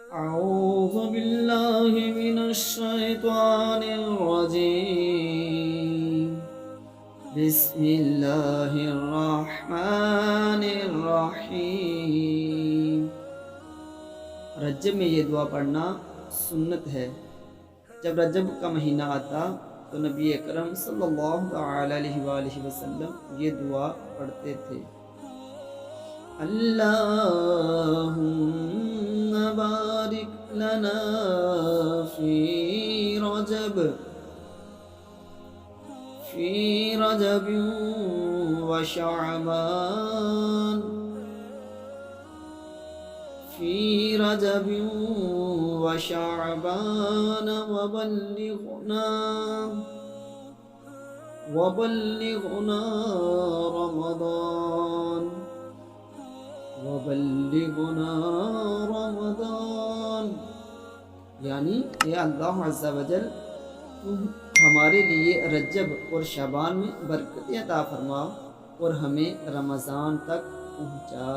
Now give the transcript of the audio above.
अऊज़ु बिल्लाहि मिनश शैतानिर रजीम। बिस्मिल्लाहिर रहमानिर रहीम। रजब में ये दुआ पढ़ना सुन्नत है। जब रजब का महीना आता तो नबी अकरम सल्लल्लाहु अलैहि वसल्लम ये दुआ पढ़ते थे। अल्लाहुम्मा बारिक लना फी रजब व शअबान फी रजब व शअबान वबल्लिगना रमदान। यानी ये अल्लाह अज़्ज़ा वजल तू हमारे लिए रजब और शबान में बरकत अता फरमा और हमें रमज़ान तक पहुँचा।